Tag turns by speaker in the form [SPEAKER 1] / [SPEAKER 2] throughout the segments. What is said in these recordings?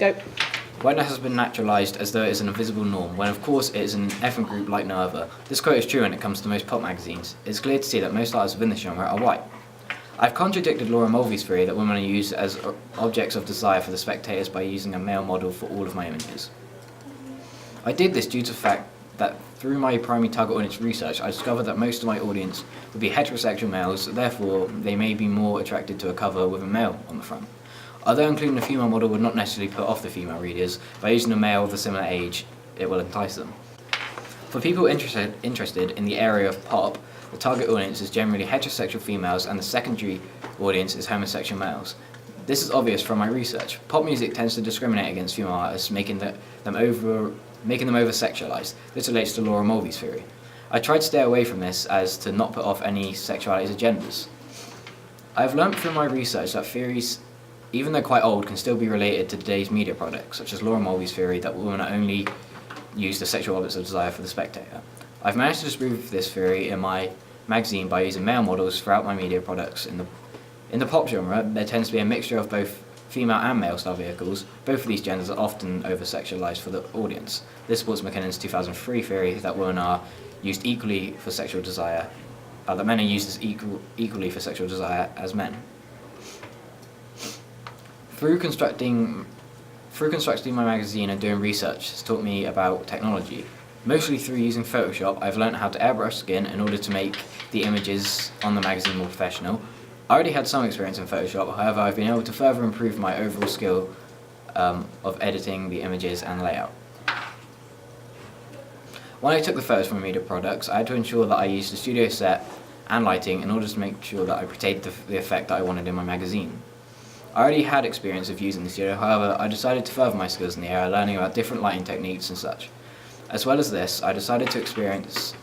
[SPEAKER 1] Go.
[SPEAKER 2] Whiteness has been naturalised as though it is an invisible norm, when of course it is an ethnic group like no other. This quote is true when it comes to most pop magazines. It's clear to see that most artists within this genre are white. I've contradicted Laura Mulvey's theory that women are used as objects of desire for the spectators by using a male model for all of my images. I did this due to the fact that through my primary target audience research, I discovered that most of my audience would be heterosexual males, therefore they may be more attracted to a cover with a male on the front. Although including a female model would not necessarily put off the female readers, by using a male of a similar age, it will entice them. For people interested in the area of pop, the target audience is generally heterosexual females and the secondary audience is homosexual males. This is obvious from my research. Pop music tends to discriminate against female artists, making them over-sexualized. This relates to Laura Mulvey's theory. I tried to stay away from this as to not put off any sexualities or genders. I have learnt through my research that theories, even though quite old, can still be related to today's media products, such as Laura Mulvey's theory that women are only used as sexual objects of desire for the spectator. I've managed to disprove this theory in my magazine by using male models throughout my media products. In the pop genre, there tends to be a mixture of both female and male style vehicles. Both of these genders are often over-sexualized for the audience. This supports McKinnon's 2003 theory that women are used equally for sexual desire, that men are used as equally for sexual desire as men. Through constructing my magazine and doing research has taught me about technology. Mostly through using Photoshop, I've learned how to airbrush skin in order to make the images on the magazine more professional. I already had some experience in Photoshop, however I've been able to further improve my overall skill of editing the images and layout. When I took the photos from media products, I had to ensure that I used the studio set and lighting in order to make sure that I portrayed the effect that I wanted in my magazine. I already had experience of using the studio, however I decided to further my skills in the area, learning about different lighting techniques and such. As well as this, I decided to experience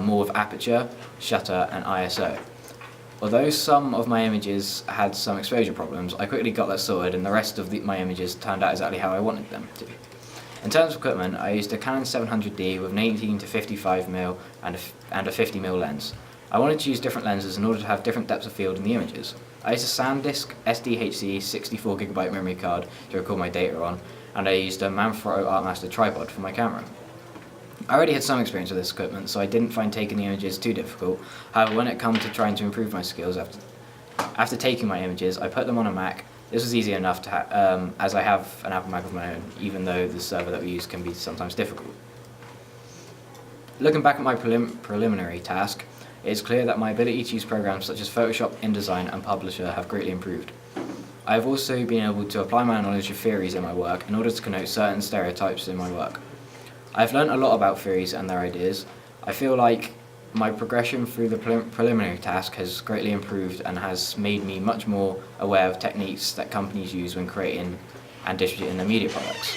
[SPEAKER 2] more with aperture, shutter and ISO. Although some of my images had some exposure problems, I quickly got that sorted and the rest of my images turned out exactly how I wanted them to. In terms of equipment, I used a Canon 700D with an 18 to 55mm and a 50mm lens. I wanted to use different lenses in order to have different depths of field in the images. I used a SanDisk SDHC 64GB memory card to record my data on, and I used a Manfrotto Artmaster tripod for my camera. I already had some experience with this equipment, so I didn't find taking the images too difficult. However, when it came to trying to improve my skills after taking my images, I put them on a Mac. This was easy enough to as I have an Apple Mac of my own, even though the server that we use can be sometimes difficult. Looking back at my preliminary task, it is clear that my ability to use programs such as Photoshop, InDesign and Publisher have greatly improved. I have also been able to apply my knowledge of theories in my work in order to connote certain stereotypes in my work. I have learnt a lot about theories and their ideas. I feel like my progression through the preliminary task has greatly improved and has made me much more aware of techniques that companies use when creating and distributing their media products.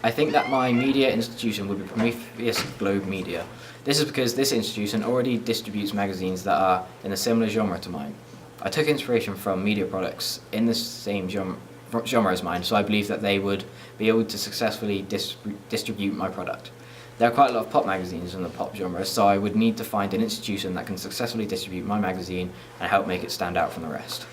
[SPEAKER 2] I think that my media institution would be Prometheus Globe Media. This is because this institution already distributes magazines that are in a similar genre to mine. I took inspiration from media products in the same genre as mine, so I believe that they would be able to successfully distribute my product. There are quite a lot of pop magazines in the pop genre, so I would need to find an institution that can successfully distribute my magazine and help make it stand out from the rest.